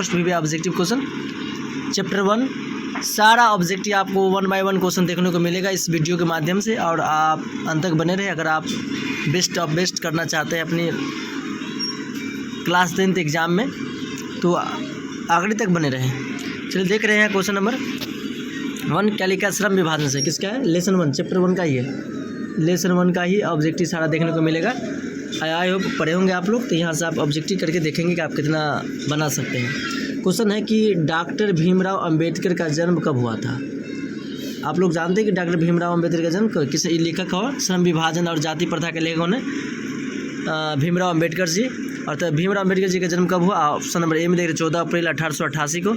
Most वीवी objective question chapter 1। सारा objective आपको 1 bye 1 question देखने को मिलेगा इस वीडियो के माध्यम से, और आप अंत तक बने रहे। अगर आप बेस्ट ऑफ बेस्ट करना चाहते हैं अपनी क्लास 10th एग्ज़ाम में तो आखिरी तक बने रहें। चलिए देख रहे हैं क्वेश्चन नंबर 1 क्या लिखा है श्रम विभाजन से। किसका है? लेसन 1 चैप्टर 1 का ही है। लेसन 1 का ही ऑब्जेक्टिव सारा देखने को मिलेगा। आई होप पढ़े होंगे आप लोग, तो यहाँ से आप ऑब्जेक्टिव करके देखेंगे कि आप कितना बना सकते हैं। क्वेश्चन है कि डॉक्टर भीमराव अंबेडकर का जन्म कब हुआ था। आप लोग जानते हैं कि डॉक्टर भीमराव अंबेडकर का जन्म किस लेखक और श्रम विभाजन और जाति प्रथा के लेखकों ने भीमराव अंबेडकर जी। और तो भीमराव अंबेडकर जी का जन्म कब हुआ? ऑप्शन नंबर ए में देख रहे 14 अप्रैल 1888 को,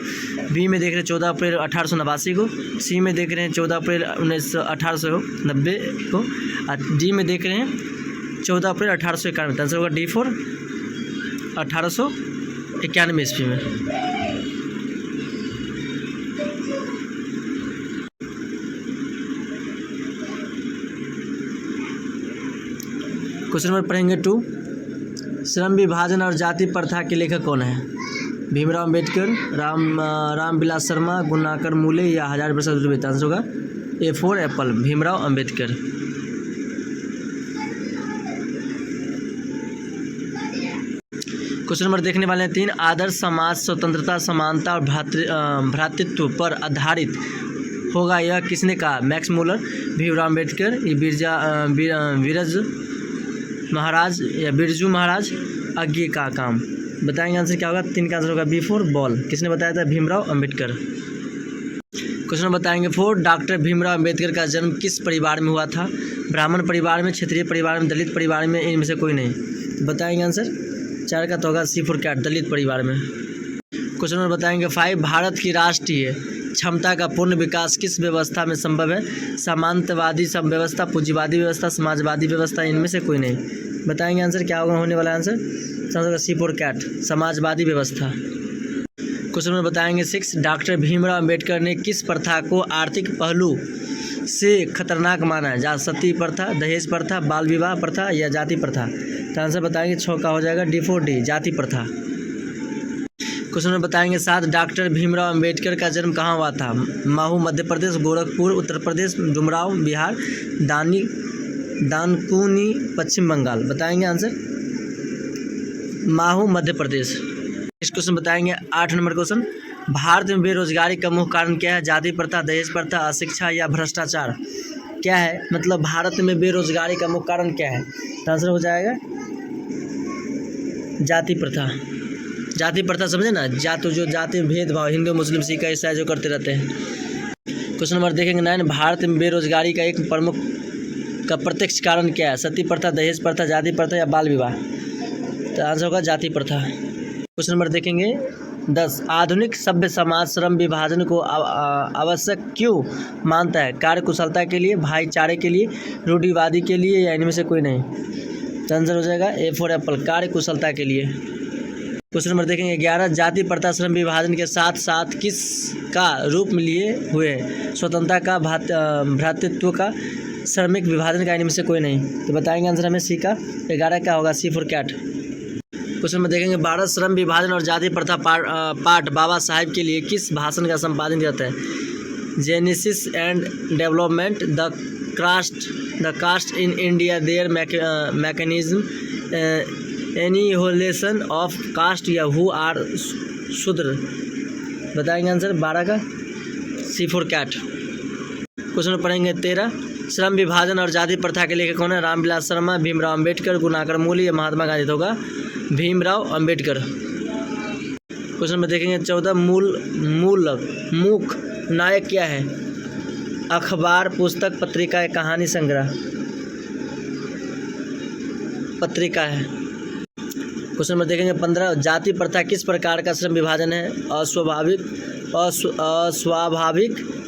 बी में देख रहे 14 अप्रैल 1889 को, सी में देख रहे हैं 14 अप्रैल 1890 को, और डी में देख रहे हैं 14 अप्रैल 1891। आंसर होगा D4 1891 ईस्वी में। क्वेश्चन नंबर पढ़ेंगे 2। श्रम विभाजन और जाति प्रथा के लेखक कौन है? भीमराव अंबेडकर, रामविलास शर्मा, गुणाकर मूले या हजारी प्रसाद द्विवेदी। आंसर होगा A4 Apple Bhimrao Ambedkar. Question number देखने वाले हैं 3। आदर्श समाज स्वतंत्रता, समानता और भ्रातृत्व पर आधारित होगा यह किसने कहा? मैक्स मूलर, भीमराव अंबेडकर, बिरजू महाराज, अज्ञे का काम। बताएंगे आंसर क्या होगा? 3 का आंसर होगा B4 बॉल। किसने बताया था? भीमराव अंबेडकर। क्वेश्चन बताएंगे 4। डॉक्टर भीमराव अंबेडकर का जन्म किस परिवार में हुआ था? ब्राह्मण परिवार में, क्षत्रिय परिवार में, दलित परिवार में, इनमें से कोई नहीं। बताएंगे आंसर 4 का तो होगा C4 कैट दलित परिवार में। क्वेश्चन नंबर बताएंगे 5। भारत की राष्ट्रीय क्षमता का पूर्ण विकास किस व्यवस्था में संभव है? सामंतवादी सब व्यवस्था, पूंजीवादी व्यवस्था, समाजवादी व्यवस्था, इनमें से कोई नहीं। बताएंगे आंसर क्या होगा होने वाला आंसर? C4 कैट समाजवादी व्यवस्था। क्वेश्चन नंबर बताएंगे 6। डॉक्टर भीमराव अंबेडकर ने किस प्रथा को आर्थिक पहलू से खतरनाक माना है? जहाँ सती प्रथा, दहेज प्रथा, बाल विवाह प्रथा या जाति प्रथा। तो आंसर बताएंगे 6 का हो जाएगा D4D जाति प्रथा। क्वेश्चन में बताएंगे 7। डॉक्टर भीमराव अंबेडकर का जन्म कहाँ हुआ था? महू मध्य प्रदेश, गोरखपुर उत्तर प्रदेश, डुमराव बिहार, दानकुनी पश्चिम बंगाल। बताएंगे आंसर महू मध्य प्रदेश। इस क्वेश्चन बताएंगे 8 नंबर क्वेश्चन। भारत में बेरोजगारी का मुख्य कारण क्या है? जाति प्रथा, दहेज प्रथा, अशिक्षा या भ्रष्टाचार। क्या है मतलब भारत में बेरोजगारी का मुख्य कारण क्या है? तो आंसर हो जाएगा जाति प्रथा। जाति प्रथा समझे ना, जो जाति में भेदभाव हिंदू मुस्लिम सिख ईसाई जो करते रहते हैं। क्वेश्चन नंबर देखेंगे 9। भारत में बेरोजगारी का एक प्रमुख का प्रत्यक्ष कारण क्या है? सती प्रथा, दहेज प्रथा, जाति प्रथा या बाल विवाह। तो आंसर होगा जाति प्रथा। क्वेश्चन नंबर देखेंगे 10। आधुनिक सभ्य समाज श्रम विभाजन को आवश्यक क्यों मानता है? कार्यकुशलता के लिए, भाईचारे के लिए, रूढ़िवादी के लिए या इनमें से कोई नहीं। तो आंसर हो जाएगा A4 एप्पल कार्यकुशलता के लिए। क्वेश्चन नंबर देखेंगे 11। जाति प्रथा श्रम विभाजन के साथ साथ किस का रूप में लिए हुए हैं? स्वतंत्रता का, भ्रातृत्व का, श्रमिक विभाजन का, इनमें से कोई नहीं। तो बताएंगे आंसर हमें C का 11 का होगा C4 कैट। क्वेश्चन में देखेंगे 12। श्रम विभाजन और जाति प्रथा पाठ बाबा साहेब के लिए किस भाषण का संपादन किया जाता है? Genesis and development, the caste in India, their mechanism, annihilation of caste या हु आर शूद्र। बताएंगे आंसर 12 का C4 कैट। क्वेश्चन पढ़ेंगे 13। श्रम विभाजन और जाति प्रथा के लेखक कौन है? रामविलास शर्मा, भीमराव अंबेडकर, गुणाकर मूले या महात्मा गांधी। होगा भीमराव अंबेडकर। क्वेश्चन में देखेंगे 14। मूक नायक क्या है? अखबार, पुस्तक, पत्रिका या कहानी संग्रह। पत्रिका है। क्वेश्चन में देखेंगे 15। जाति प्रथा किस प्रकार का श्रम विभाजन है? अस्वाभाविक,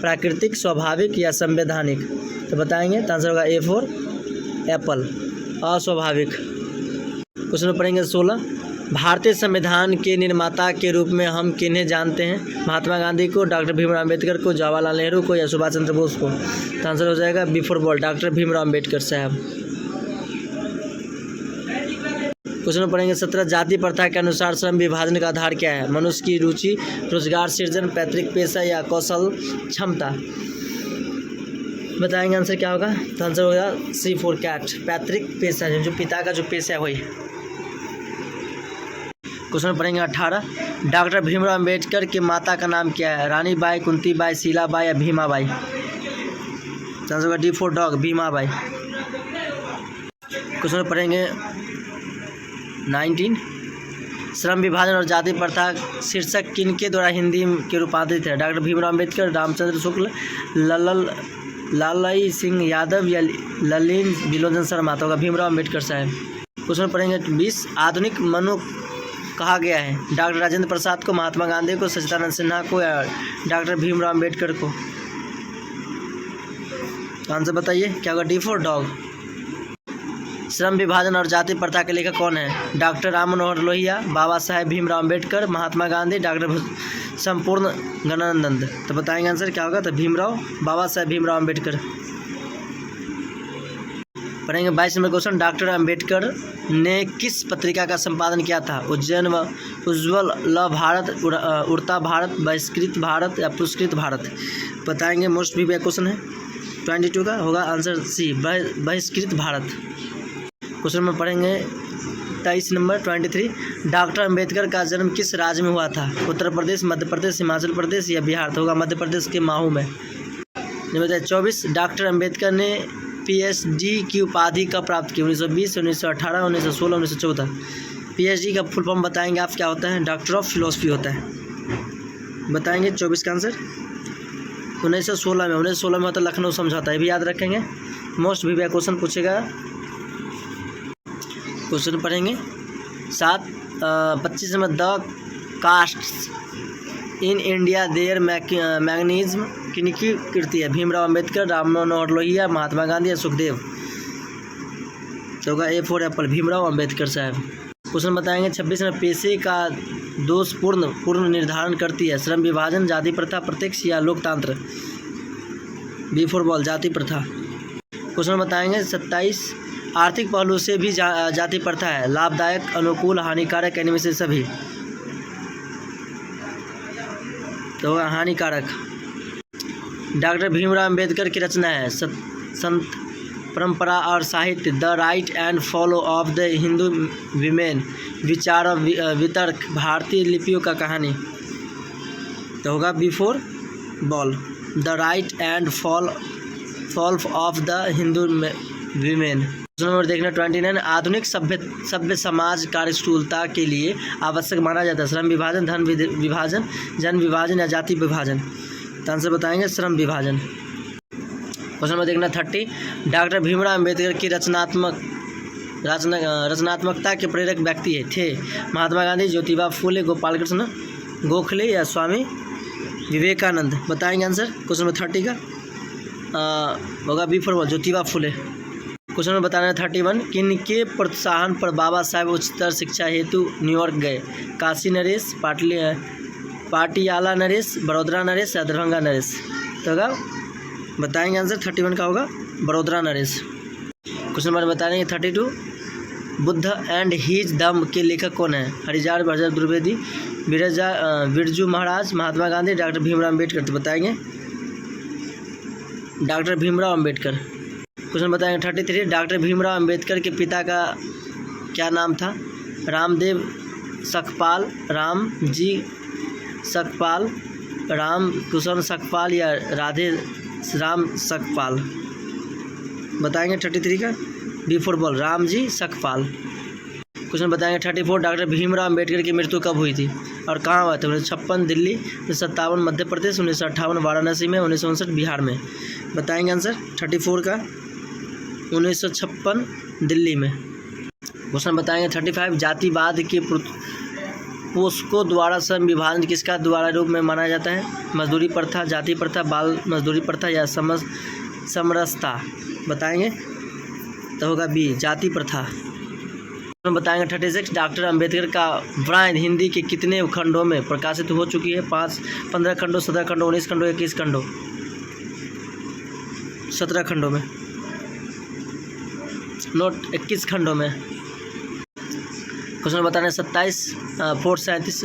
प्राकृतिक, स्वाभाविक या संवैधानिक। तो बताएंगे तो आंसर होगा A4 एप्पल अस्वाभाविक। क्वेश्चन में पढ़ेंगे 16। भारतीय संविधान के निर्माता के रूप में हम किन्हें जानते हैं? महात्मा गांधी को, डॉक्टर भीमराव अंबेडकर को, जवाहरलाल नेहरू को या सुभाष चंद्र बोस को। तो आंसर हो जाएगा B4 ball doctor Bhimrao Ambedkar साहब। क्वेश्चन में पढ़ेंगे 17 जाति प्रथा के अनुसार श्रम विभाजन का आधार क्या है? मनुष्य की रुचि, रोजगार सृजन, पैतृक पेशा या कौशल क्षमता। बताएंगे आंसर क्या होगा? तो आंसर होगा C4 कैट, पैतृक पेशा, जो पिता का जो पेशा है वही। क्वेश्चन पढ़ेंगे 18 डॉक्टर भीमराव अंबेडकर की माता का नाम क्या है? रानी बाई, कुंती बाई, शीला बाई या भीमा बाई। आंसर होगा D4 dog, Bhima by. Question पढ़ेंगे 19 श्रम विभाजन और जाति प्रथा शीर्षक किनके द्वारा हिंदी के रूपांतरित है? डॉक्टर भीमराव अंबेडकर, रामचंद्र शुक्ल, लालई सिंह यादव या ललिन बिलोचन शर्मा। तो होगा भीमराव अंबेडकर साहब। क्वेश्चन पढ़ेंगे 20 आधुनिक मनु कहा गया है? डॉक्टर राजेंद्र प्रसाद को, महात्मा गांधी को, सच्चिदानंद सिन्हा को या डॉक्टर भीमराव अंबेडकर को। आंसर बताइए क्या होगा? D4 dog. श्रम विभाजन और जाति प्रथा के लेखक कौन है? डॉक्टर राम मनोहर लोहिया, बाबा साहेब भीमराव अंबेडकर, महात्मा गांधी, डॉक्टर संपूर्ण गणानंद। तो बताएंगे आंसर क्या होगा? तो भीमराव, बाबा साहेब भीमराव अंबेडकर। पढ़ेंगे 22 नंबर क्वेश्चन डॉक्टर अंबेडकर ने किस पत्रिका का संपादन किया था? उज्जैन व उज्ज्वल, ल भारत, उड़ता भारत, बहिष्कृत भारत या पुरस्कृत भारत। बताएंगे मोस्ट भी क्वेश्चन है 22 का, होगा आंसर C, बहिष्कृत भारत। क्वेश्चन में पढ़ेंगे 23 नंबर 23 डॉक्टर अंबेडकर का जन्म किस राज्य में हुआ था? उत्तर प्रदेश, मध्य प्रदेश, हिमाचल प्रदेश या बिहार। तो होगा मध्य प्रदेश के महू में। 24 डॉक्टर अंबेडकर ने PhD की उपाधि कब प्राप्त की? 1920, 1918, 1916, 1914। PhD का फुल फॉर्म बताएंगे आप क्या होता है? डॉक्टर ऑफ फिलोसफी होता है। बताएंगे 24 का आंसर 1916 में। 1916 में होता है लखनऊ समझौता, ये भी याद रखेंगे। मोस्ट भी क्वेश्चन पूछेगा। क्वेश्चन पढ़ेंगे 25 में the castes in India their mechanism किनकी कृति है? भीमराव अंबेडकर, राम मनोहर लोहिया, महात्मा गांधी या सुखदेव। तो होगा A4 एप्पल, भीमराव अंबेडकर साहब। क्वेश्चन बताएंगे 26 में पेशे का दोषपूर्ण निर्धारण करती है? श्रम विभाजन, जाति प्रथा, प्रत्यक्ष या लोकतंत्र। B4 बॉल, जाति प्रथा। क्वेश्चन बताएंगे 27 आर्थिक पहलू से भी जाति प्रथा है? लाभदायक, अनुकूल, हानिकारक, इनमें से सभी। तो होगा हानिकारक। डॉक्टर भीमराव अंबेडकर की रचना है? संत परंपरा और साहित्य, the right and follow of the Hindu women, विचार और वितर्क, भारतीय लिपियों का कहानी। तो होगा B4 ball, the right and fall of the Hindu women. Number देखना 29 आधुनिक सभ्य समाज कार्यस्थूलता के लिए आवश्यक माना जाता है? श्रम विभाजन, धन विभाजन, जन विभाजन या जाति विभाजन। तो आंसर बताएंगे श्रम विभाजन। क्वेश्चन नंबर देखना 30 डॉक्टर भीमराव अंबेडकर की रचनात्मकता के प्रेरक व्यक्ति थे? महात्मा गांधी, ज्योतिबा फूले, गोपाल कृष्ण गोखले या स्वामी विवेकानंद। बताएंगे आंसर क्वेश्चन नंबर 30 का होगा B4 ज्योतिबा फूले। क्वेश्चन में बताना है 31 किनके प्रोत्साहन पर बाबा साहेब उच्चतर शिक्षा हेतु न्यूयॉर्क गए? काशी नरेश, पाटियाला नरेश, बड़ोदरा नरेश या दरभंगा नरेश। तो होगा बताएंगे आंसर 31 का होगा बड़ोदरा नरेश। क्वेश्चन नंबर बताएंगे 32 बुद्ध एंड हीज धम्म के लेखक कौन है? हरिजार बर्जर द्विवेदी, बिरजू महाराज, महात्मा गांधी, डॉक्टर भीमराव अम्बेडकर। तो बताएंगे डॉक्टर भीमराव अम्बेडकर। क्वेश्चन बताएंगे 33 डॉक्टर भीमराव अम्बेडकर के पिता का क्या नाम था? रामदेव सकपाल, राम जी सकपाल, राम कुशल सकपाल या राधे राम सकपाल। बताएंगे 33 का B4 ball, Ram ji Sakpal. Question बताएंगे 34 डॉक्टर भीमराव अम्बेडकर की मृत्यु कब हुई थी और कहाँ हुआ था? 1956 दिल्ली, 1957 मध्य प्रदेश, 1958 वाराणसी में, 1959 बिहार में। बताएंगे आंसर 34 का 1956 दिल्ली में। क्वेश्चन बताएंगे 35 जातिवाद के पोस्को द्वारा श्रम विभाजन किसका द्वारा रूप में माना जाता है? मजदूरी प्रथा, जाति प्रथा, बाल मजदूरी प्रथा या समरसता। बताएंगे तो होगा B जाति प्रथा। बताएंगे 36 डॉक्टर अंबेडकर का ब्रायन हिंदी के कितने खंडों में प्रकाशित हो चुकी है? 5, 15 खंडों, 17 खंडों, 19 खंडों, 21 खंडों। 17 खंडों में, नोट 21 खंडों में। क्वेश्चन बताने 27 फोर्थ 37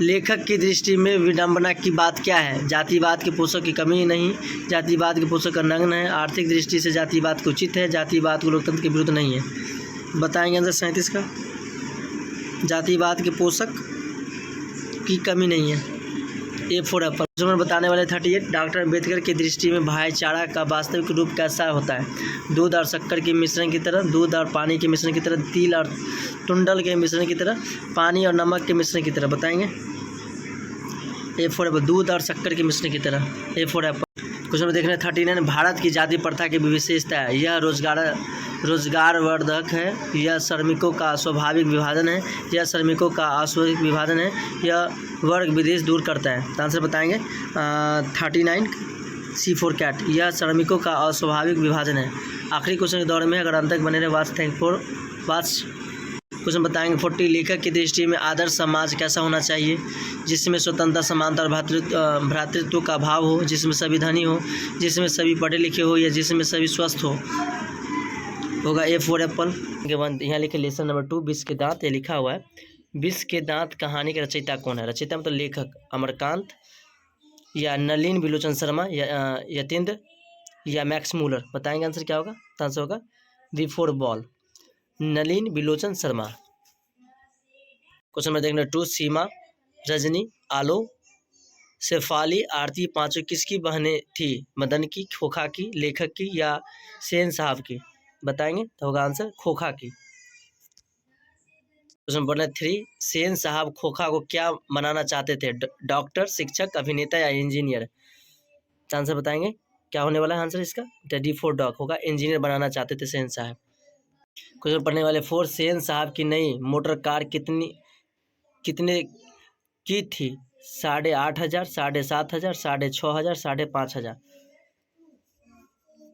लेखक की दृष्टि में विडंबना की बात क्या है? जातिवाद के पोषक की कमी नहीं, जातिवाद के पोषक का नग्न है, आर्थिक दृष्टि से जातिवाद को उचित है, जातिवाद को लोकतंत्र के विरुद्ध नहीं है। बताएंगे आंसर 37 का। जातिवाद के पोषक की कमी नहीं है, ए फॉर एप्पल। क्वेश्चन बताने वाले 38 डॉक्टर अम्बेडकर की दृष्टि में भाईचारा का वास्तविक रूप कैसा होता है? दूध और शक्कर के मिश्रण की तरह, दूध और पानी के मिश्रण की तरह, तिल और टुंडल के मिश्रण की तरह, पानी और नमक के मिश्रण की तरह। बताएंगे ए फॉर एप्पल, दूध और शक्कर के मिश्रण की तरह, ए फॉर एप्पल। क्वेश्चन में देख रहे हैं 39 भारत की जाति प्रथा की विशेषता है? यह रोजगारवर्धक है, यह श्रमिकों का स्वाभाविक विभाजन है, यह श्रमिकों का अस्वाभाविक विभाजन है, यह वर्ग विदेश दूर करता है। तो आंसर बताएंगे 39 C4 कैट, यह श्रमिकों का अस्वाभाविक विभाजन है। आखिरी क्वेश्चन के दौर में अगर अंत तक बने रहे watch thank for watch. Question बताएंगे 40 लेखक की दृष्टि में आदर्श समाज कैसा होना चाहिए? जिसमें स्वतंत्रता, समानता और भ्रातृत्व का भाव हो, जिसमें सभी धनी हो, जिसमें सभी पढ़े लिखे हो, या जिसमें सभी स्वस्थ हो। होगा ए फॉर एप्पल। यहाँ लिखे लेसन नंबर 2 विष के दांत, ये लिखा हुआ है। विष के दांत कहानी के रचयिता कौन है? रचयिता मतलब लेखक अमरकांत या नलिन बिलोचन शर्मा या यतीन्द्र या मैक्स मूलर। बताएंगे आंसर क्या होगा? तो आंसर होगा दी फोर बॉल, नलिन बिलोचन शर्मा। क्वेश्चन में देखना 2 सीमा, रजनी, आलो, शेफाली, आरती पांचों किसकी बहनें थी? मदन की, खोखा की, लेखक की या सेन साहब की? बताएंगे तो होगा आंसर खोखा की। क्वेश्चन नंबर 3 सेन साहब खोखा को क्या बनाना चाहते थे? डॉक्टर, शिक्षक, अभिनेता या इंजीनियर? आंसर बताएंगे क्या होने वाला है आंसर इसका? डी फॉर डॉग होगा, इंजीनियर बनाना चाहते थे सेन साहब। क्वेश्चन पढ़ने वाले 4 सेन साहब की नई मोटर कार कितने की थी? 8,500, 7,500, 6,500, 5,500।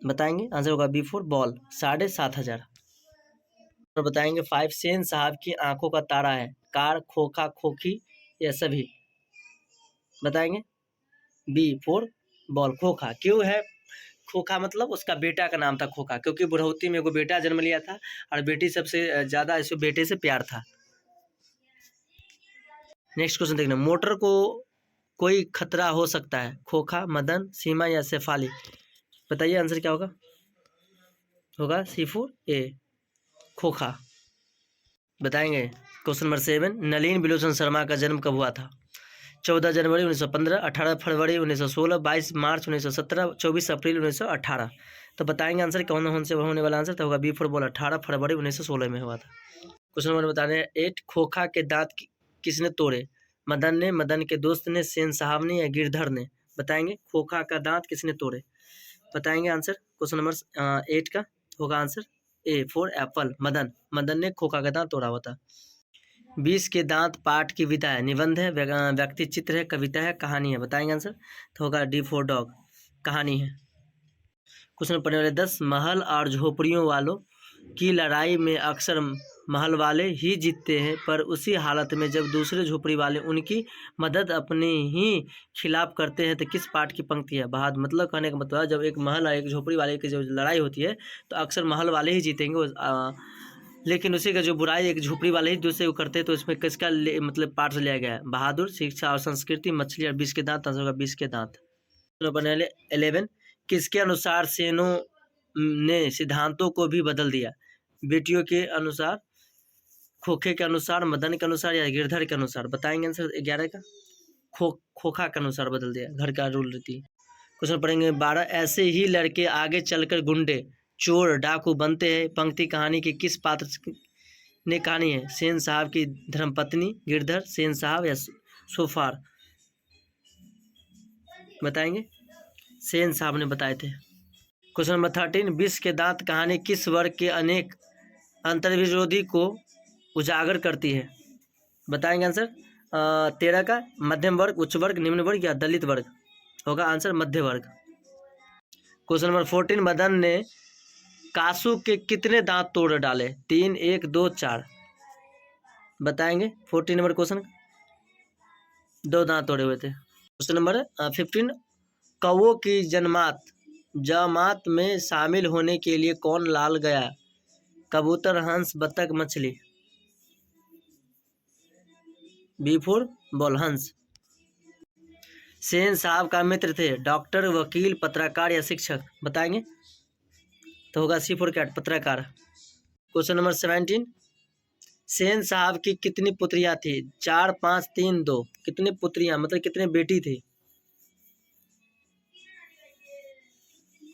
बताएंगे आंसर होगा बी फॉर बॉल, 7,500। और बताएंगे 5 सेन साहब की आंखों का तारा है? कार, खोखा, खोखी या सभी? बताएंगे बी फॉर बॉल, खोखा। क्यों है खोखा? मतलब उसका बेटा का नाम था खोखा, क्योंकि बुढ़ौती में एगो बेटा जन्म लिया था और बेटी सबसे ज़्यादा इसको बेटे से प्यार था। नेक्स्ट क्वेश्चन देखना, मोटर को कोई खतरा हो सकता है? खोखा, मदन, सीमा या शेफाली? बताइए आंसर क्या होगा? होगा C4 ए, खोखा। बताएंगे क्वेश्चन नंबर 7 नलिन बिलोचन शर्मा का जन्म कब हुआ था? 14 जनवरी 1915, 18 फरवरी 1916, 22 मार्च 1917, 24 अप्रैल 1918। तो बताएंगे आंसर कौन से होने वाला आंसर? तो होगा बी फॉर बॉल, 18 फरवरी 1916 में हुआ था। क्वेश्चन नंबर बताने 8 खोखा के दांत किसने तोड़े? मदन ने, मदन के दोस्त ने, सेन साहब ने या गिरधर ने? बताएंगे खोखा का दांत किसने तोड़े? बताएंगे आंसर क्वेश्चन नंबर 8 का होगा answer A for Apple, Madan ने खोखा का दांत तोड़ा हुआ था। 20 के दांत पाठ की विधा है? निबंध है, व्यक्ति चित्र है, कविता है, कहानी है? बताएंगे आंसर तो होगा डी फॉर डॉग, कहानी है। क्वेश्चन पढ़ने वाले 10 महल और झोपड़ियों वालों की लड़ाई में अक्सर महल वाले ही जीतते हैं, पर उसी हालत में जब दूसरे झोपड़ी वाले उनकी मदद अपने ही खिलाफ करते हैं तो किस पाठ की पंक्ति है? बहादुर। मतलब कहने का मतलब जब एक महल और एक झोपड़ी वाले की जब लड़ाई होती है तो अक्सर महल वाले ही जीतेंगे, लेकिन उसी का जो बुराई एक झोपड़ी वाले ही दूसरे को करते हैं, तो इसमें किसका मतलब पाठ लिया गया है? बहादुर, शिक्षा और संस्कृति, मछली और 20 के दांत। आंसर होगा 20 के दांत। 11 किसके अनुसार सेनों ने सिद्धांतों को भी बदल दिया? बेटियों के अनुसार, खोखे के अनुसार, मदन के अनुसार या गिरधर के अनुसार? बताएंगे आंसर 11 का खोखा के अनुसार बदल दिया, घर का रूल रीति। क्वेश्चन पढ़ेंगे 12 ऐसे ही लड़के आगे चलकर गुंडे, चोर, डाकू बनते हैं, पंक्ति कहानी के किस पात्र ने कहानी है? सेन साहब की धर्मपत्नी, गिरधर, सेन साहब या सोफार? बताएंगे सेन साहब ने बताए थे। क्वेश्चन नंबर 13 20 के दांत कहानी किस वर्ग के अनेक अंतर्विरोधी को उजागर करती है? बताएंगे आंसर 13 का मध्यम वर्ग, उच्च वर्ग, निम्न वर्ग या दलित वर्ग? होगा आंसर मध्य वर्ग। क्वेश्चन नंबर 14 मदन ने कासू के कितने दांत तोड़ डाले? 3, 1, 2, 4? बताएंगे 14 नंबर क्वेश्चन, 2 दांत तोड़े हुए थे। क्वेश्चन नंबर 15 कौओं की जमात में शामिल होने के लिए कौन लाल गया? कबूतर, हंस, बतख, मछली? बी फॉर बॉल हंस। सेन साहब का मित्र थे डॉक्टर, वकील, पत्रकार या शिक्षक, बताएंगे तो होगा सी फॉर कैट, पत्रकार। क्वेश्चन नंबर 17, सेन साहब की कितनी पुत्रियां थी? 4, 5, 3, 2। कितनी पुत्रियां मतलब कितने बेटी थे?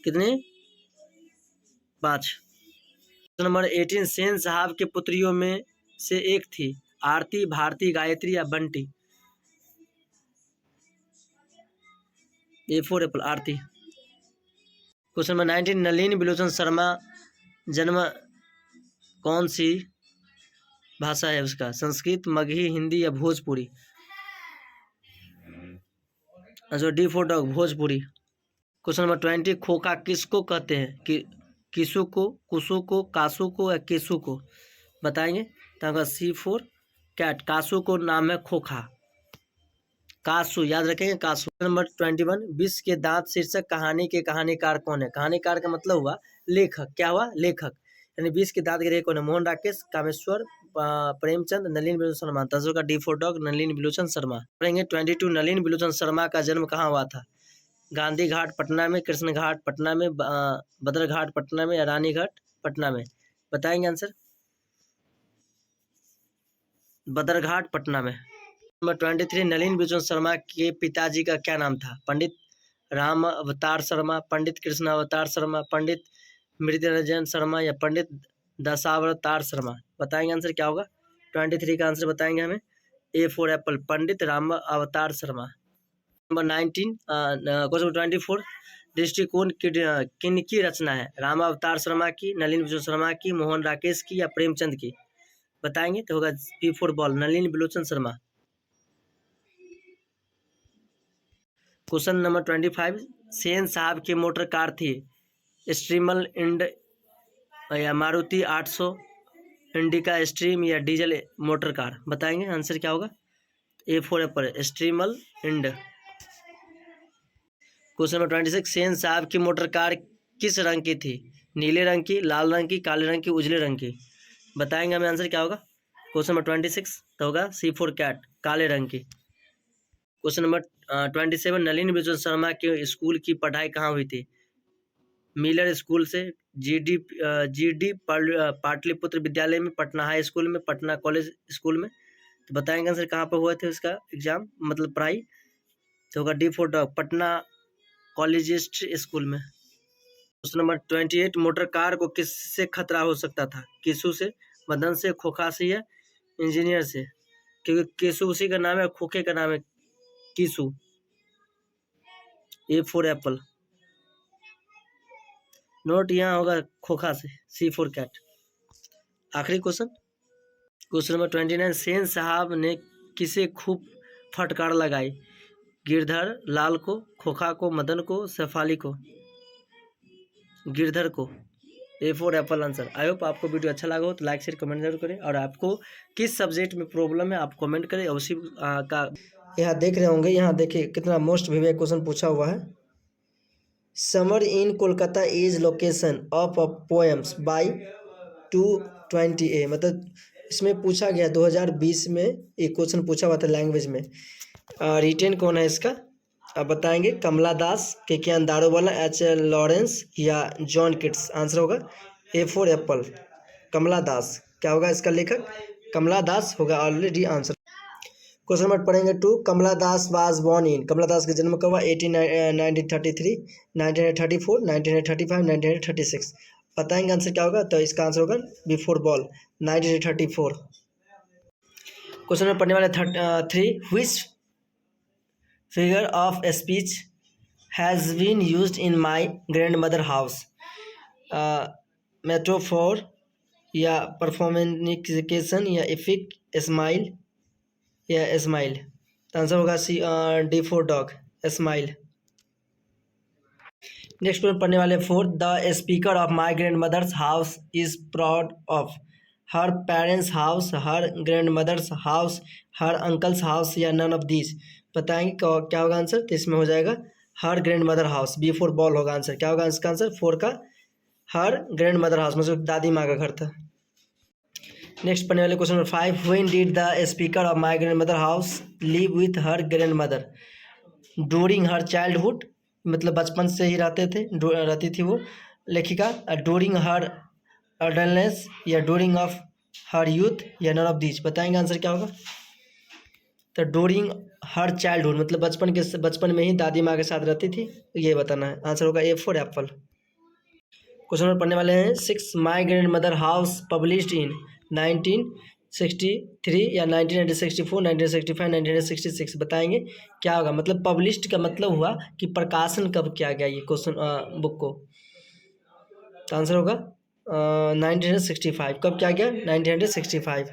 कितने? 5। क्वेश्चन नंबर 18, सेन साहब के पुत्रियों में से एक थी आरती, भारती, गायत्री या Bunty. A for apple, Aarti. Question number 19, Nalini Bilochan Sharma जन्म कौन सी भाषा है उसका? संस्कृत, मगही, हिंदी या भोजपुरी? जो D for dog, Bhojpuri. Question number 20, खोखा किसको कहते हैं? कि किसु को, कुसु को, कासु को या केसु को? बताएंगे तो होगा सी फॉर कैट, कासु को नाम है खोखा। कासु याद रखेंगे, कासु। नंबर 21, विश्व के दांत शीर्षक कहानी के कहानीकार कौन है? कहानीकार का मतलब हुआ लेखक। क्या हुआ? लेखक। यानी विश्व के दांत के कौन है? मोहन राकेश, कामेश्वर, प्रेमचंद, नलिनी बिलोचन शर्मा। तंजोर का D for dog, Nalini Bilochan Sharma. पढ़ेंगे 22, नलिनी बिलोचन शर्मा का जन्म कहाँ हुआ था? गांधी घाट पटना में, कृष्ण घाट पटना में, बदर घाट पटना में या रानी घाट पटना में? बताएंगे आंसर। बदर घाट पटना में। नंबर 23, नलिनी बिलोचन शर्मा के पिताजी का क्या नाम था? पंडित राम अवतार शर्मा, पंडित कृष्ण अवतार शर्मा, पंडित मृत्यंजन शर्मा या पंडित दशावतार शर्मा? बताएंगे आंसर क्या होगा? 23 का आंसर बताएंगे हमें। ए फॉर एप्पल, पंडित राम अवतार शर्मा। नंबर 19, क्वेश्चन 24, दृष्टिकोण किनकी रचना है? राम अवतार शर्मा की, नलिनी बिलोचन शर्मा की, मोहन राकेश की या प्रेमचंद की? बताएंगे तो होगा B for ball, Nalini Bilochan Sharma. Question number 25, Sen साहब की मोटर कार थी स्ट्रीमल इंड या मारुति 800, इंडिका स्ट्रीम या डीजल मोटर कार? बताएंगे आंसर क्या होगा? A for apple, streamlined. Question number 26, Sen साहब की मोटर कार किस रंग की थी? नीले रंग की, लाल रंग की, काले रंग की, उजले रंग की? बताएंगे हमें आंसर क्या होगा? क्वेश्चन नंबर 26 तो होगा सी फॉर कैट, काले रंग की। क्वेश्चन नंबर 27, नलिनी बिलोचन शर्मा के स्कूल की पढ़ाई कहाँ हुई थी? मिलर स्कूल से, जीडी पाटलिपुत्र विद्यालय में, पटना हाई स्कूल में, पटना कॉलेज स्कूल में? तो बताएंगे आंसर कहाँ पर हुआ थे उसका एग्जाम मतलब पढ़ाई? तो होगा D for dog, Patna collegiate school में। क्वेश्चन नंबर 28, मोटर कार को किससे खतरा हो सकता था? केसु से, मदन से, खोखा से या इंजीनियर से? क्योंकि केसु उसी का नाम है, खोखे का नाम है कीसु। ए फॉर एप्पल, नोट यहाँ होगा खोखा से, सी फॉर कैट। आखिरी क्वेश्चन, क्वेश्चन नंबर 29, सेन साहब ने किसे खूब फटकार लगाई? गिरधर लाल को, खोखा को, मदन को, शेफाली को? गिरधर को। ए for Apple answer. I hope आपको वीडियो अच्छा लगा हो तो लाइक शेयर कमेंट जरूर करें, और आपको किस सब्जेक्ट में प्रॉब्लम है आप कमेंट करें। और उसी का यहाँ देख रहे होंगे, यहाँ देखिए कितना मोस्ट विवेक क्वेश्चन पूछा हुआ है। Summer in Kolkata is location of poems by 220A, मतलब इसमें पूछा गया 2020 में एक क्वेश्चन पूछा हुआ था लैंग्वेज में। रिटेन कौन है इसका? आप बताएंगे। कमला दास, के के दारोवाला, एच एल लॉरेंस या जॉन किट्स? आंसर होगा ए फॉर एप्पल, कमला दास। क्या होगा इसका लेखक? कमला दास होगा ऑलरेडी आंसर। क्वेश्चन नंबर पढ़ेंगे 2, कमला दास वाज बोर्न इन, कमला दास का जन्म कब हुआ? 1933, 1934, 1935, 1936? बताएंगे आंसर क्या होगा? तो इसका आंसर होगा बिफोर बॉल, 1934। क्वेश्चन नंबर पढ़ने वाले 3, which figure of speech has been used in my grand mother house? Metaphor या परफॉर्मेनिकेशन या इफिक, स्माइल या स्माइल? आंसर होगा C D for dog, smile. Next में पढ़ने वाले 4, the speaker of my grand mother's house is proud of her parents house, her grand mother's house, her uncle's house या none of these? बताएंगे क्या होगा answer? तो इसमें हो जाएगा her grand mother house, B for ball होगा answer. क्या होगा इसका आंसर? 4 का हर ग्रैंड मदर हाउस, मतलब दादी माँ का घर था। नेक्स्ट पढ़ने वाले question number 5, when did the speaker of my grand mother house live with her grand mother during her childhood, मतलब बचपन से ही रहती थी वो लेखिका, ड्यूरिंग हर अडल्टनेस या ड्यूरिंग ऑफ हर यूथ या नन ऑफ दीज। बताएंगे आंसर क्या होगा। तो ड्यूरिंग हर चाइल्डहुड मतलब बचपन में ही दादी माँ के साथ रहती थी, ये बताना है। आंसर होगा A for apple. Question number पढ़ने वाले हैं 6, my grand mother house published इन 1963 या 1964, 1965, 1966। बताएंगे क्या होगा। मतलब पब्लिश्ड का मतलब हुआ कि प्रकाशन कब किया गया ये क्वेश्चन बुक को। तो आंसर होगा 1965। कब किया गया? 1965।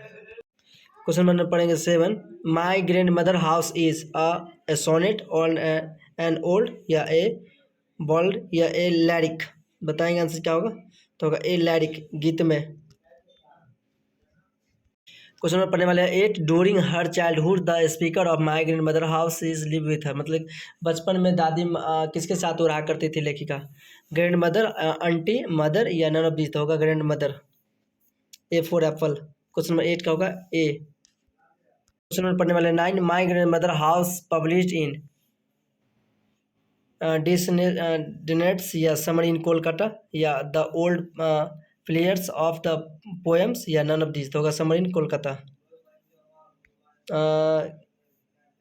क्वेश्चन नंबर पढ़ेंगे 7, my grand mother house is a sonnet और एन ओल्ड या ए बॉल्ड या ए लैरिक। बताएंगे आंसर क्या होगा। तो होगा ए लैरिक, गीत में। क्वेश्चन नंबर पढ़ने वाले हैं 8, during her childhood the speaker of my grand mother house is live with her. मतलब बचपन में दादी किसके साथ वो रहा करती थी लेखिका। ग्रैंड मदर, आंटी, मदर या नन ऑफ दीज। तो होगा grand mother, A for apple. Question number 8 का होगा ए। क्वेश्चन नंबर पढ़ने वाले 9, my grand mother house published in डिनेट्स या समर इन कोलकाता या the old players of the poems या नन ऑफ दीज। तो होगा समर इन कोलकाता।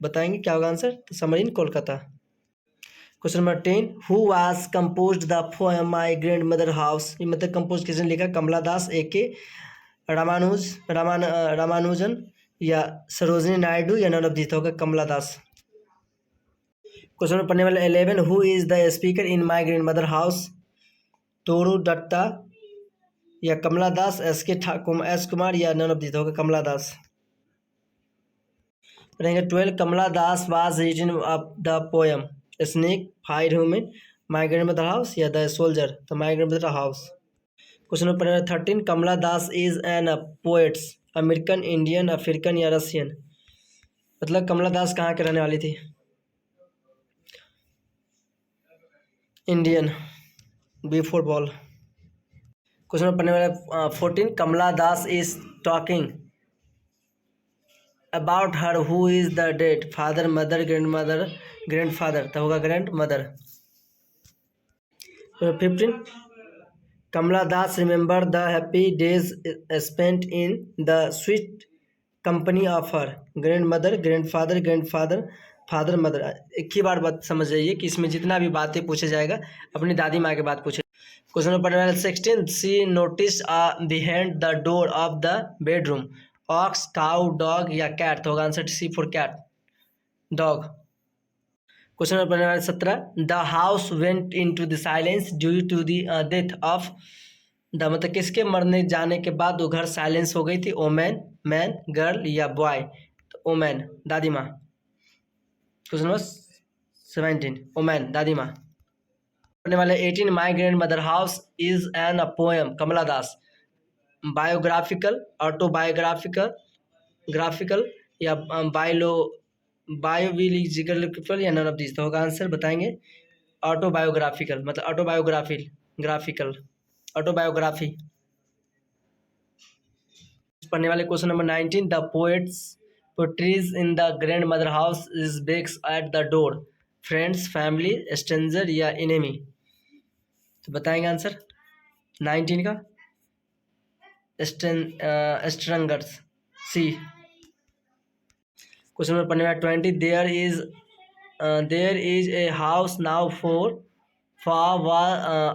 बताएंगे क्या होगा आंसर। तो summer in Kolkata. Question number 10, who was composed the poem my grand mother house. ये मतलब कंपोज किसने लिखा। कमला दास, ए.के. रामानुजन या सरोजिनी नायडू या नन ऑफ दीज। होगा कमला दास। क्वेश्चन में पढ़ने वाले 11, who is the speaker in my grand mother house. Toru Dutta या कमला दास, एस कुमार या नन ऑफ दीज। होगा कमला दास। पढ़ेंगे 12, Kamala Das was written of the poem snake fire human my grand mother house या द सोल्जर। तो my grand mother house. Question number 13, Kamala Das is an poets American, Indian, African या Russian. मतलब कमला दास कहाँ के रहने वाली थी। Indian, B for ball. Question number पढ़ने वाला 14, Kamala Das is talking about her who is the dead father, mother, grand father. तो होगा grand mother. 15, Kamala Das remember the happy days spent in the sweet company of her grand mother, grand father, mother. एक ही बार बात समझ जाइए कि इसमें जितना भी बातें पूछे जाएगा अपनी दादी माँ की बात पूछे। क्वेश्चन नंबर पढ़ने वाले 16, see notice behind the door of the bedroom ox, cow, dog या कैट। तो होगा answer C for cat, dog. Question number पढ़ने वाले 17, the house went into the silence due to the death of the. मतलब किसके मरने जाने के बाद वो घर साइलेंस हो गई थी। ओमैन, मैन, गर्ल या बॉय। तो ओमैन, दादी माँ। क्वेश्चन नंबर 17, ओमैन, दादी माँ। पढ़ने वाले 18, my grand mother house is an a poem Kamala Das biographical, graphical या बायोलॉजिकल या नन ऑफ दिस। तो होगा आंसर बताएंगे ऑटोबायोग्राफिकल, मतलब ऑटोबायोग्राफी। पढ़ने वाले question number 19, the poetries in the grand mother house is begs at the door friends, family, stranger या enemy. तो बताएंगे आंसर 19 का स्ट्रेंगर्स, सी। क्वेश्चन नंबर पढ़ने वाले 20, there is a house now far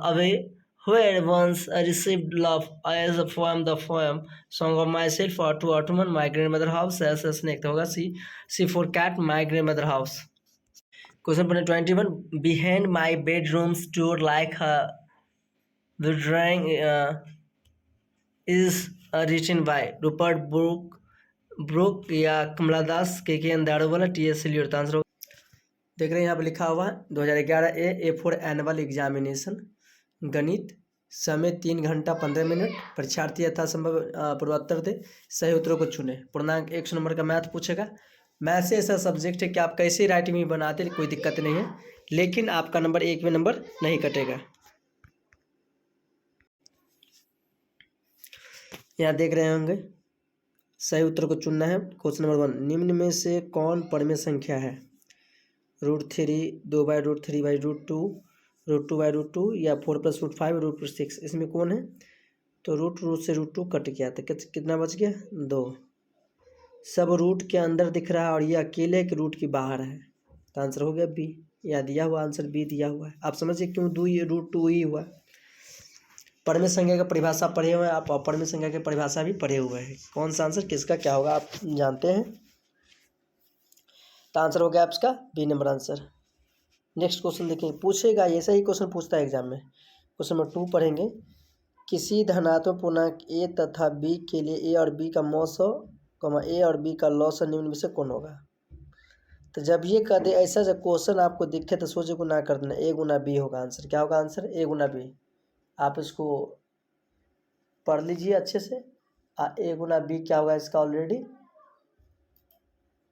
away where once I received love as a poem, the poem song of myself or to Ottoman, my grandmother house as a snake। तो होगा C for cat, my grandmother house। Question पढ़ने 21, behind my bedroom's door like a drawing is written by Rupert Brooke या कमला दास, के अंदाड़ोवाला, T.S. Elliott. Answer देख रहे हैं यहाँ पर लिखा हुआ है 2011 ए फॉर एनुअल एग्जामिनेशन गणित, समय 3 घंटा 15 मिनट। परीक्षार्थी यथासंभव पूर्वोत्तर दे, सही उत्तरों को चुने। पूर्णांक 100 नंबर का मैथ पूछेगा। मैथ से ऐसा सब्जेक्ट है कि आप कैसे राइटिंग में बनाते कोई दिक्कत नहीं है, लेकिन आपका नंबर 1 में नंबर नहीं कटेगा। यहाँ देख रहे होंगे सही उत्तर को चुनना है। क्वेश्चन नंबर 1, निम्न में से कौन परमेय संख्या है? √3, 2/√3/√2, √2/√2 या 4+√5 √6, इसमें कौन है? तो रूट से √2 कट गया तो कितना बच गया? 2। सब रूट के अंदर दिख रहा है और ये अकेले के रूट के बाहर है, तो आंसर हो गया बी। या दिया हुआ आंसर बी दिया हुआ है। आप समझिए क्यों √2 ही हुआ। परमेय संख्या का परिभाषा पढ़े हुए हैं आप, और परमेय संख्या की परिभाषा भी पढ़े हुए हैं। कौन सा आंसर किसका क्या होगा आप जानते हैं, तो आंसर हो गया आपका B number answer. Next question देखेंगे, पूछेगा ऐसा ही क्वेश्चन पूछता है एग्जाम में। क्वेश्चन नंबर 2 पढ़ेंगे, किसी धनात्मक पूर्णांक ए तथा बी के लिए ए और बी का मौसो ए और बी का लॉस निम्न में से कौन होगा? तो जब ये कर दे ऐसा जब क्वेश्चन आपको दिखे तो सोचे को ना कर देना, ए गुना बी होगा आंसर। क्या होगा आंसर? ए गुना बी। आप इसको पढ़ लीजिए अच्छे से। ए गुना बी क्या होगा इसका ऑलरेडी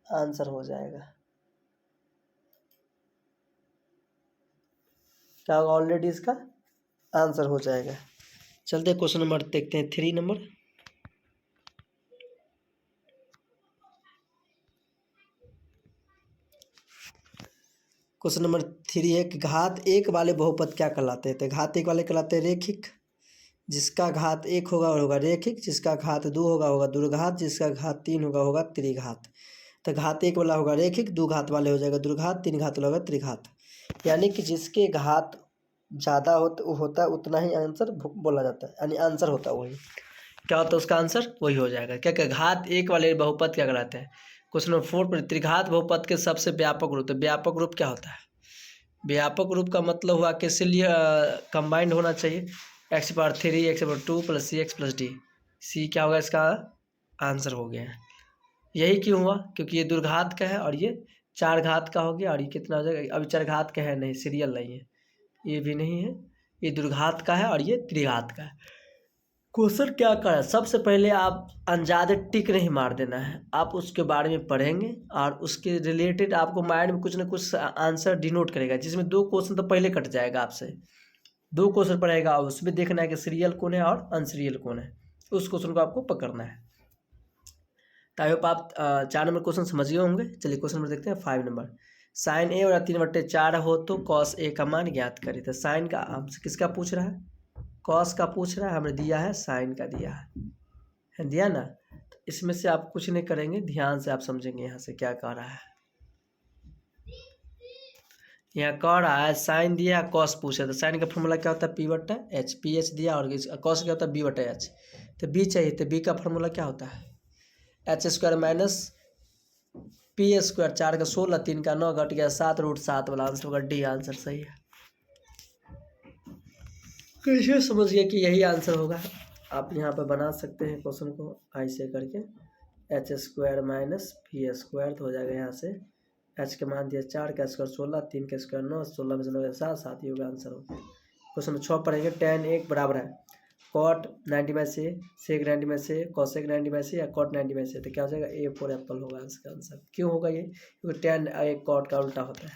आंसर हो जाएगा। क्या होगा? ऑलरेडी इसका आंसर हो जाएगा। चलते क्वेश्चन नंबर देखते हैं 3 नंबर। क्वेश्चन नंबर 3 है कि घात 1 वाले बहुपद क्या कहलाते हैं? तो घात 1 वाले कहलाते हैं रेखिक। जिसका घात 1 होगा होगा रेखिक, जिसका घात 2 होगा दुर्घात, जिसका घात 3 होगा त्रिघात। तो घात 1 वाला होगा रेखिक, 2 घात वाले हो जाएगा दुर्घात, 3 घात वाला होगा त्रिघात। यानी कि जिसके घात ज़्यादा होता है उतना ही आंसर बोला जाता है, यानी आंसर होता है वही। क्या होता है उसका आंसर? वही हो जाएगा। क्या क्या घात 1 वाले बहुपद क्या कहलाते हैं? क्वेश्चन नंबर 4 पर त्रिघात बहुपद के सबसे व्यापक रूप। तो व्यापक रूप क्या होता है? व्यापक रूप का मतलब हुआ कि इसलिए कंबाइंड होना चाहिए, x⁴, x⁴2 + cx + d। सी क्या होगा इसका आंसर हो गया है। यही क्यों हुआ? क्योंकि ये दुर्घात का है और ये 4 घात का हो गया, और ये कितना हो जाएगा? अभी 4 घात का है नहीं, सीरियल नहीं है, ये भी नहीं है, ये दुर्घात का है और ये त्रिघात का है। क्वेश्चन क्या कर रहा है? सबसे पहले आप अंदाज़े टिक नहीं मार देना है, आप उसके बारे में पढ़ेंगे और उसके रिलेटेड आपको माइंड में कुछ ना कुछ आंसर डिनोट करेगा, जिसमें 2 क्वेश्चन तो पहले कट जाएगा आपसे। 2 क्वेश्चन पढ़ेगा और उसमें देखना है कि सीरियल कौन है और अनसीरियल कौन है, उस क्वेश्चन को आपको पकड़ना है। तो आई होप आप 4 नंबर क्वेश्चन समझिए होंगे। चलिए क्वेश्चन नंबर देखते हैं 5 नंबर। साइन ए और 3/4 हो तो कॉस ए का मान ज्ञात करें। तो साइन का हमसे किसका पूछ रहा है? कॉस का पूछ रहा है, हमने दिया है साइन का दिया है दिया ना। तो इसमें से आप कुछ नहीं करेंगे, ध्यान से आप समझेंगे यहाँ से क्या कह रहा है। यहाँ कह रहा है साइन दिया, कॉस पूछा, तो साइन का फॉर्मूला क्या होता है? P/H। PH दिया और कॉस क्या होता है? B/H। तो B चाहिए, तो B का फॉर्मूला क्या होता है? h² - P²। 4 का 16, 3 का 9, घट गया 7 √7 वाला आंसर होगा डी। आंसर सही है। कैसे समझिए कि यही आंसर होगा। आप यहाँ पर बना सकते हैं क्वेश्चन को ऐसे करके, h² - P² तो हो जाएगा यहाँ से h के मान दिया 4 का स्क्वायर 16, 3 का स्क्वायर 9, 16 में से 9 7, 7 ही होगा आंसर होगा। क्वेश्चन 6 पढ़ेंगे, tan 1 बराबर है cot 90/से, sec 90/से, cosec 90/से या cot 90/से। तो क्या हो जाएगा? A फॉर एप्पल होगा इसका आंसर। क्यों होगा ये? क्योंकि tan 1 cot का उल्टा होता है।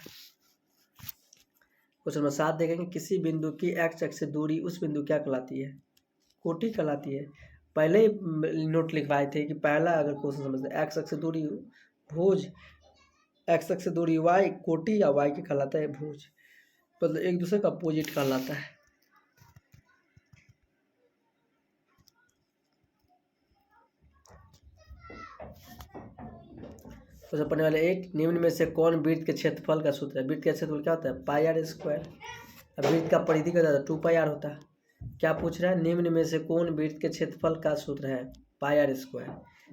क्वेश्चन नंबर 7 देखेंगे, किसी बिंदु की x अक्ष से दूरी उस बिंदु क्या कहलाती है? कोटि कहलाती है। पहले ही नोट लिखवाए थे कि पहला अगर क्वेश्चन समझते हैं, x अक्ष से दूरी भुज, x अक्ष से दूरी y कोटि या y के कहलाता है भुज, मतलब एक दूसरे का अपोजिट कहलाता है। क्वेश्चन पढ़ने वाले 1, निम्न में से कौन वृत्त के क्षेत्रफल का सूत्र है? वृत्त का क्षेत्रफल क्या होता है? πr²। अब वृत्त का परिधि क्या होता है? 2πr होता है। क्या पूछ रहा है? निम्न में से कौन वृत्त के क्षेत्रफल का सूत्र है? πr²।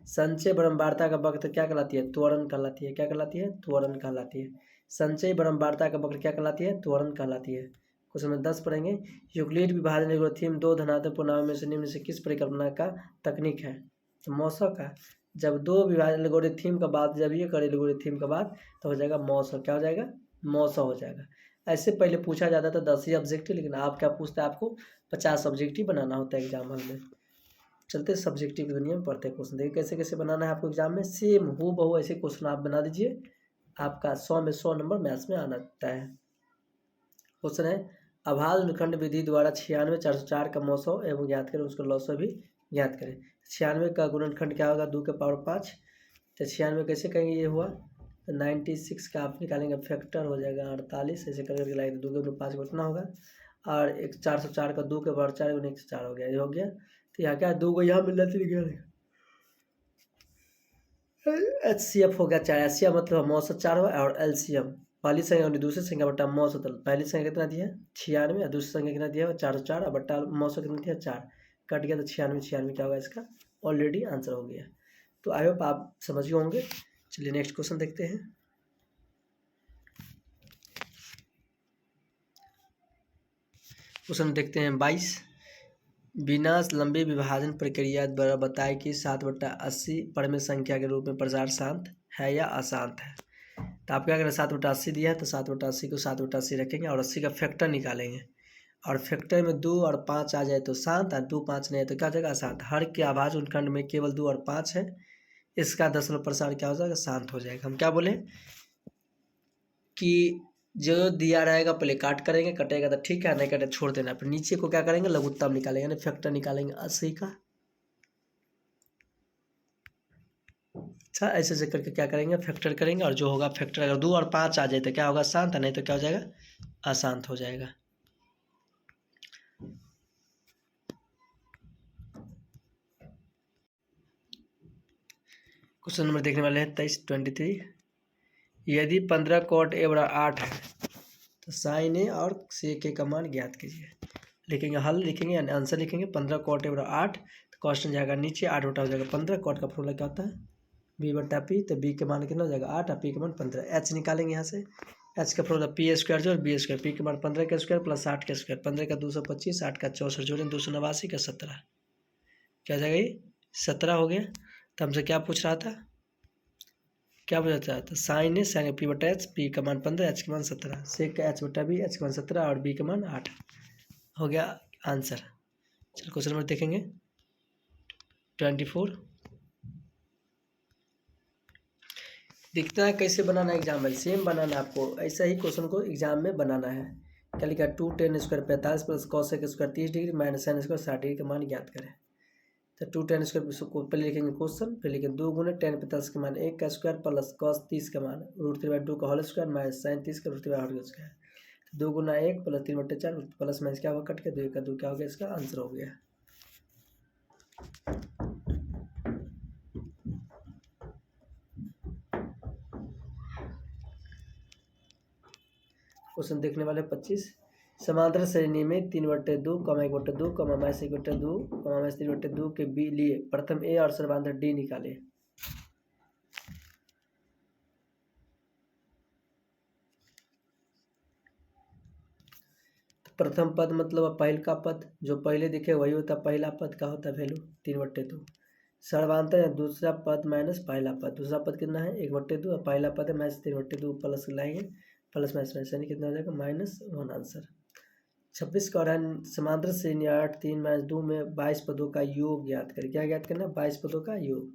संचय बारंबारता का वक्र क्या कहलाती है? त्वरण कहलाती है। क्या कहलाती है? त्वरण कहलाती है। संचय बारंबारता का वक्र क्या कहलाती है? त्वरण कहलाती है। क्वेश्चन नंबर 10 पढ़ेंगे, यूक्लिड विभाजन एल्गोरिथम 2 धनात्मक पूर्णांकों में से निम्न से किस परिकल्पना का तकनीक है? तो मौसो का। जब 2 विभाजन एल्गोरिथम का बात, जब ये करे एल्गोरिथम का बात, तो हो जाएगा मौसो। क्या हो जाएगा? मौसो हो जाएगा। ऐसे पहले पूछा जाता था 10 ही ऑब्जेक्टिव, लेकिन आप क्या पूछते हैं? आपको 50 ऑब्जेक्टिव बनाना होता है एग्जाम हॉल में। चलते सब्जेक्टिव की दुनिया में पढ़ते क्वेश्चन देखिए कैसे कैसे बनाना है आपको एग्जाम में। सेम हूबहू ऐसे क्वेश्चन आप बना दीजिए, आपका 100 में 100 नंबर मैथ्स में आना तय है। क्वेश्चन है, अभाज्य खंड विधि द्वारा 96 404 का मौसो एवं ज्ञात करें, उसका लॉसो भी ज्ञात करें। 96 का गुणनखंड क्या होगा, 2 के पावर 5। तो 96 कैसे कहेंगे, ये हुआ। तो 96 का आप निकालेंगे फैक्टर हो जाएगा 48, ऐसे करके लाएंगे, 2 के 5 घटना होगा। और एक 404 का 2 के पावर 4 गुना 104 हो गया, ये हो गया। तो यहाँ क्या 2 को यहाँ मिल रहा है, HCF हो गया 4। HCF मतलब 4 हुआ, और LCM पहली संख्या और दूसरी संख्या बट्टा 900। पहली संख्या कितना दिया है 96, और दूसरी संख्या कितना दिया है 404, और बट्टा 900 कितना दिया 4, कट गया। तो 96 क्या होगा इसका, ऑलरेडी आंसर हो गया। तो आई होप आप समझ गए होंगे। चलिए नेक्स्ट क्वेश्चन देखते हैं। क्वेश्चन देखते हैं 22। बिना लंबी विभाजन प्रक्रिया द्वारा बताए कि 7/80 परिमित संख्या के रूप में प्रसार शांत है या अशांत है। तो आप क्या करें, 7/80 दिया है तो 7/80 को 7/80 रखेंगे और 80 का फैक्टर निकालेंगे। और फैक्टर में 2 और 5 आ जाए तो शांत, और 2 5 नहीं है तो क्या हो जाएगा अशांत। हर के अभाज्य खंड में केवल 2 और 5 है, इसका दशमलव प्रसार क्या हो जाएगा, शांत हो जाएगा। हम क्या बोले कि जो दिया रहेगा पहले काट करेंगे, कटेगा तो ठीक है, नहीं कटे छोड़ देना। फिर नीचे को क्या करेंगे, लघुत्तम निकालेंगे, यानी फैक्टर निकालेंगे 80 का। अच्छा, ऐसे ऐसे करके क्या करेंगे, फैक्टर करेंगे, और जो होगा फैक्टर, अगर 2 और 5 आ जाए तो क्या होगा शांत, नहीं तो क्या हो जाएगा अशांत हो जाएगा। क्वेश्चन नंबर देखने वाले हैं 23। यदि 15 cot A बराबर 8 है तो साइन ए और सेक ए का मान ज्ञात कीजिए। लिखेंगे हल, लिखेंगे यानी आंसर लिखेंगे। 15 cot A बराबर 8, तो क्वेश्चन जाएगा नीचे, 8 बटा हो जाएगा 15। cot का फॉर्मूला क्या होता है, B/P। तो B के मान कितना हो जाएगा 8, और P के मान 15। H निकालेंगे यहाँ से, H का फॉर्मूला P² जो और B²। P के मान 15 का स्क्वायर प्लस 8 का स्क्वायर, 15 का 225, 8 का 64 जोड़ें 289 का 17, क्या हो जाएगा ये 17 हो गया। तो हमसे क्या पूछ रहा था, क्या पूछा था, तो साइन ए साइन P/H, P का मान 15, H का मान 17, सेक का H/B, H का मान 17 और B का मान 8 हो गया आंसर। चलो क्वेश्चन नंबर देखेंगे 24। दिखता है कैसे बनाना है एग्जाम में, सेम बनाना है आपको, ऐसा ही क्वेश्चन को एग्जाम में बनाना है। क्या लिखा, 2 tan square 45 plus cos square 30 degree minus sin square 60 degree का मान ज्ञात करें। तो 2 tan स्क्वायर को पहले लिखेंगे क्वेश्चन, फिर लिखेंगे 2 गुने tan 45 के मान 1 का स्क्वायर प्लस cos 30 का मान √3/2 का होल स्क्वायर माइनस sin 30 का √3/2 का स्क्वायर। 2 गुना 1 प्लस 3/4 प्लस माइनस क्या होगा, कट के 2 का 2 क्या हो गया, इसका आंसर हो गया। क्वेश्चन देखने वाले 25। समांतर श्रेणी में 3/2, 1/2, -1/2, -3/2 के लिए प्रथम ए और समांतर डी निकाले। प्रथम पद मतलब पहल का पद, जो पहले दिखे वही होता है पहला पद का होता है वैल्यू 3/2। सर्वांतर या दूसरा पद माइनस पहला पद, दूसरा पद कितना है 1/2 और पहला पद है -3/2, प्लस लाएंगे प्लस माइनस यानी कितना हो जाएगा -1 आंसर। 26 का है समांतर श्रेणी 8 3 -2 में 22 पदों का योग ज्ञात करें। क्या ज्ञात करना है, 22 पदों का योग।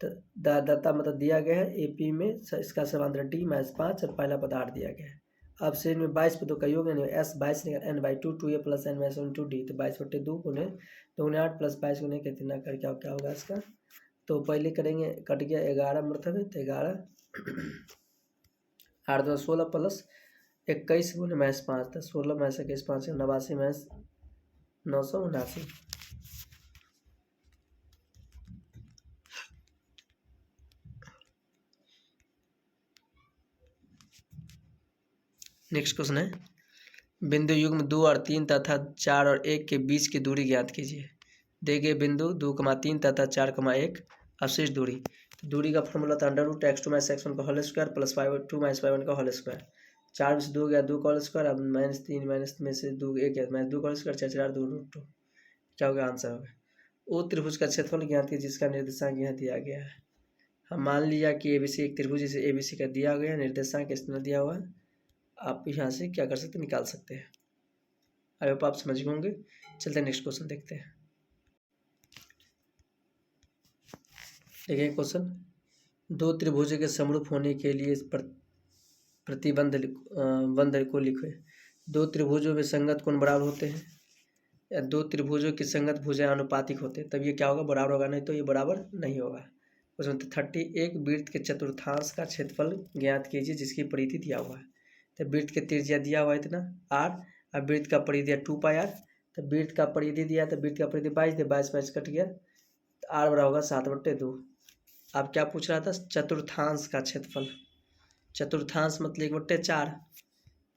तो दाता मतलब दिया गया है AP में, इसका समांतर D -5 और पहला पद 8 दिया गया है। अब श्रेणी में 22 पदों का योग यानी S 22 n/2 2A plus n -1 2D, तो 22/2 गुने 2 गुने 8 प्लस 22 गुने कितना कर क्या होगा इसका। तो पहले करेंगे, कट गया 11 मतलब है, तो 11 8 2 16 प्लस 21 गुने -5, तो 16 -21 5 89 -979। नेक्स्ट क्वेश्चन है, बिंदु युग्म 2 और 3 तथा 4 और 1 के बीच की दूरी ज्ञात कीजिए। दे गए बिंदु 2,3 तथा 4,1 अवशिष्ट दूरी। दूरी का फॉर्मूला था √x2 - x1 का होल स्क्वायर प्लस 2 - 5 का होल स्क्वायर। 4 में से 2 गया 2 का होल स्क्वायर, अब -3 माइनस में से 2 1 गया -2 का होल स्क्वायर 4 4 2 √2, क्या होगा आंसर होगा। वो त्रिभुज का क्षेत्रफल ज्ञात कीजिए जिसका निर्देशांक यहाँ दिया गया है। हम मान लिया कि ABC एक त्रिभुज जिसे ABC का दिया गया है, निर्देशांक इस तरह दिया हुआ है। आप यहाँ से क्या कर सकते हैं, निकाल सकते हैं। आई होप आप समझ गए होंगे। चलते हैं नेक्स्ट क्वेश्चन देखते हैं। देखिए क्वेश्चन, 2 त्रिभुज के समरूप होने के लिए प्रतिबंध बंध को लिखे। 2 त्रिभुजों में संगत कोण बराबर होते हैं। या दो त्रिभुजों की संगत भुजाएं अनुपातिक होते तब ये क्या होगा, बराबर होगा, नहीं तो ये बराबर नहीं होगा। उसमें 30 एक वृत्त के चतुर्थांश का क्षेत्रफल ज्ञात कीजिए जिसकी परिधि दिया हुआ है। तो वृत्त के त्रिज्या दिया हुआ है इतना r, अब वृत्त का परिधि है 2πr, तो वृत्त का परिधि दिया तो वृत्त का परिधि 22 दे, 22 कट गया, तो r बराबर होगा 7/2। अब क्या पूछ रहा था, चतुर्थांश का क्षेत्रफल, चतुर्थांश मतलब 1/4,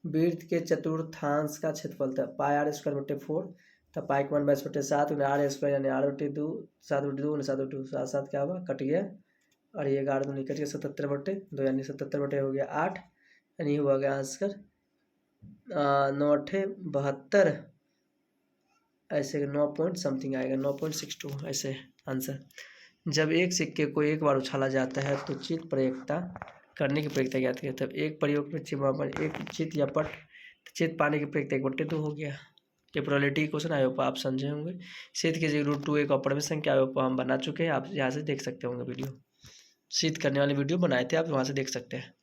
वृत्त के चतुर्थांश का क्षेत्रफल था πr²/4, तो पाई का मान 22/7 r² यानी 8/2, 7/2 7/2 7 क्या हुआ, कट गया, और ये 11 दूनी कट गया, 77/2 यानी 77 हो गया 8, यानी हुआ गया आंसर 9/8 ऐसे 9 पॉइंट समथिंग आएगा, 9.62 ऐसे आंसर। जब एक सिक्के को एक बार उछाला जाता है तो चित प्रयोक्ता करने की प्रयोक्ता ज्ञात किया, तब एक प्रयोग में चिमापन एक चित या पट, चित पाने की प्रयोक्ता 1/2 हो गया। ये प्रोबेबिलिटी क्वेश्चन आयोग आप समझे होंगे। सिद्ध कीजिए √2 एक अपरिमेय संख्या आयोग हम बना चुके हैं, आप यहाँ से देख सकते होंगे वीडियो, सिद्ध करने वाली वीडियो बनाए थे, आप वहाँ से देख सकते हैं।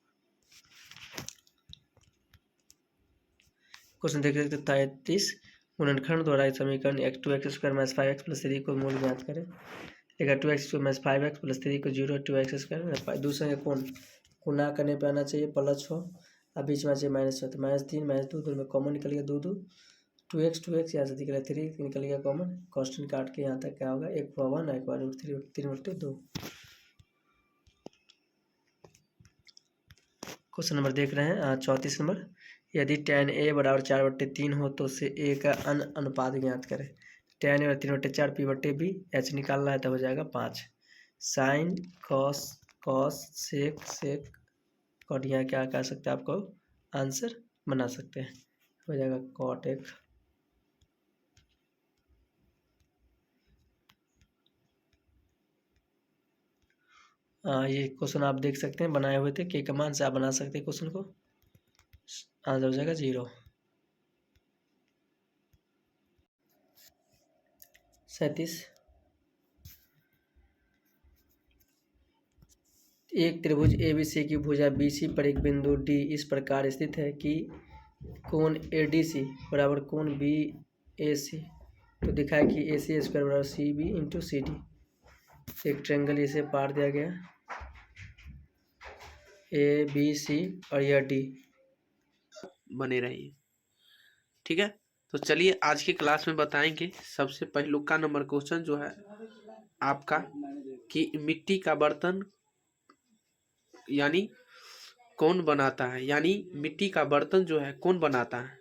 क्वेश्चन देख सकते 33 गुणनखंड द्वारा इस समीकरण x2x² - 5x + 3 को मूल ज्ञात करें। देखा 2x² - 5x + 3 को 0, 2x², दूसरे कोण गुना करने पे आना चाहिए +6, अब बीच में चाहिए -6, तो -3 -2 दोनों में कॉमन निकल गया 2 2, 2x यहाँ से निकला 3 निकल गया कॉमन, कॉन्स्टेंट काट के यहाँ तक क्या होगा 1 × 1 1 × 3 3/2। क्वेश्चन नंबर देख रहे हैं 34 नंबर, यदि tan a बराबर 4/3 हो तो उससे a का अनुपात ज्ञात करें। tan a 3/4 p/b, h निकालना है तो हो जाएगा 5, साइन कॉस सेक कॉट, यहाँ क्या कह सकते हैं आपको आंसर बना सकते हैं, हो जाएगा कॉट एक। ये क्वेश्चन आप देख सकते हैं बनाए हुए थे, के का मान से आप बना सकते हैं क्वेश्चन को, आंसर हो जाएगा 0। 37 एक त्रिभुज ABC की भुजा BC पर एक बिंदु D इस प्रकार स्थित है कि कोण ADC बराबर कोण BAC, तो दिखा है कि AC² बराबर CB × CD, एक ट्रायंगल इसे पार दिया गया ABC और यह D बने रहिए, ठीक है। तो चलिए आज की क्लास में बताएंगे सबसे पहलुका नंबर क्वेश्चन जो है आपका कि मिट्टी का बर्तन यानी कौन बनाता है, यानी मिट्टी का बर्तन जो है कौन बनाता है,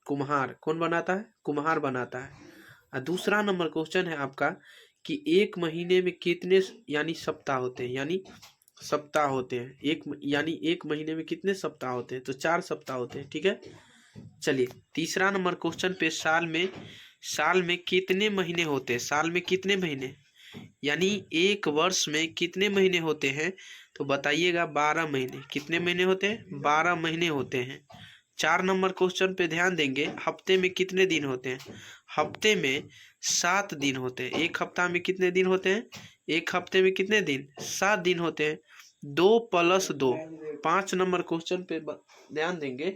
कुम्हार। कौन बनाता है, कुम्हार बनाता है। और दूसरा नंबर क्वेश्चन है आपका कि एक महीने में कितने यानी सप्ताह होते हैं, यानी सप्ताह होते हैं, एक महीने में कितने सप्ताह होते हैं, तो 4 सप्ताह होते हैं, ठीक है। चलिए तीसरा नंबर क्वेश्चन पे साल में कितने महीने होते हैं, साल में कितने महीने, यानी एक वर्ष में कितने महीने होते हैं, तो बताइएगा 12 महीने। कितने महीने होते हैं, 12 महीने होते हैं। 4 नंबर क्वेश्चन पे ध्यान देंगे, हफ्ते में कितने दिन होते हैं, हफ्ते में 7 दिन होते हैं। एक हफ्ता में कितने दिन होते हैं, एक हफ्ते में कितने दिन, 7 दिन होते हैं। 2 + 2, 5 नंबर क्वेश्चन पे ध्यान देंगे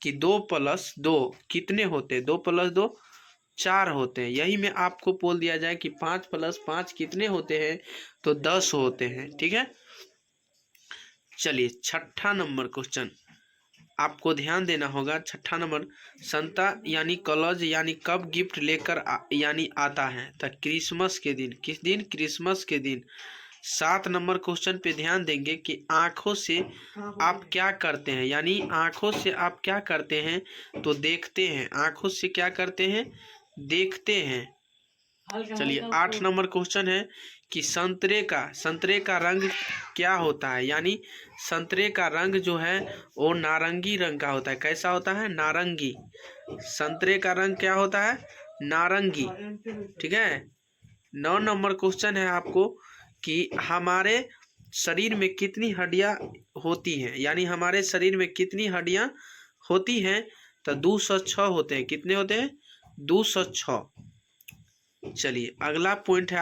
कि 2 + 2 कितने होते हैं, 2 + 2 4 होते हैं। यही में आपको बोल दिया जाए कि 5 + 5 कितने होते हैं, तो 10 होते हैं, ठीक है। चलिए छठा नंबर क्वेश्चन आपको ध्यान देना होगा। छठा नंबर, संता यानी कॉलेज यानी कब गिफ्ट लेकर यानी आता है, तो क्रिसमस के दिन। किस दिन, क्रिसमस के दिन। 7 नंबर क्वेश्चन पे ध्यान देंगे कि आँखों से आप क्या करते हैं, यानी आँखों से आप क्या करते हैं, तो देखते हैं। आँखों से क्या करते हैं, देखते हैं। चलिए 8 नंबर क्वेश्चन है कि संतरे का रंग क्या होता है, यानी संतरे का रंग जो है वो नारंगी रंग का होता है। कैसा होता है, नारंगी। संतरे का रंग क्या होता है, नारंगी, ठीक है। 9 नंबर क्वेश्चन है आपको कि हमारे शरीर में कितनी हड्डियां होती हैं, यानी हमारे शरीर में कितनी हड्डियां होती हैं, तो 206 होते हैं। कितने होते हैं, 206। चलिए अगला पॉइंट है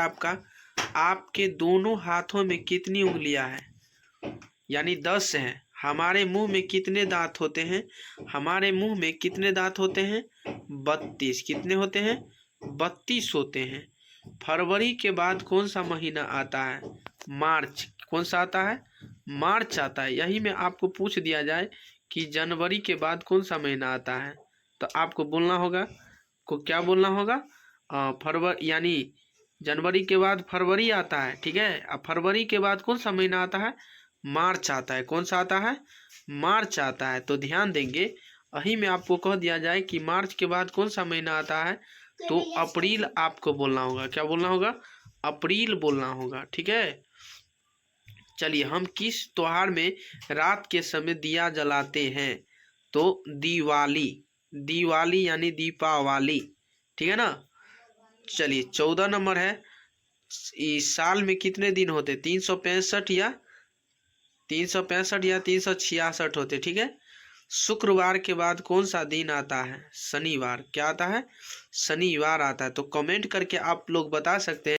आपके दोनों हाथों में कितनी उंगलियां हैं, यानी 10 हैं। हमारे मुंह में कितने दांत होते हैं, हमारे मुंह में कितने दांत होते हैं, 32। कितने होते हैं, 32 होते हैं। फरवरी के बाद कौन सा महीना आता है? मार्च। कौन सा आता है? मार्च आता है। यही में आपको पूछ दिया जाए कि जनवरी के बाद कौन सा महीना आता है, तो आपको बोलना होगा, को क्या बोलना होगा? फरवरी, यानी जनवरी के बाद फरवरी आता है, ठीक है। अब फरवरी के बाद कौन सा महीना आता है? मार्च आता है। कौन सा आता है? मार्च आता है। तो ध्यान देंगे, यही में आपको कह दिया जाए कि मार्च के बाद कौन सा महीना आता है, तो अप्रैल आपको बोलना होगा। क्या बोलना होगा? अप्रैल बोलना होगा, ठीक है। चलिए, हम किस त्योहार में रात के समय दिया जलाते हैं? तो दिवाली। दिवाली यानी दीपावली, ठीक है ना। चलिए, 14 नंबर है, इस साल में कितने दिन होते? 365 या 366 होते, ठीक है। शुक्रवार के बाद कौन सा दिन आता है? शनिवार। क्या आता है? शनिवार आता है। तो कमेंट करके आप लोग बता सकते हैं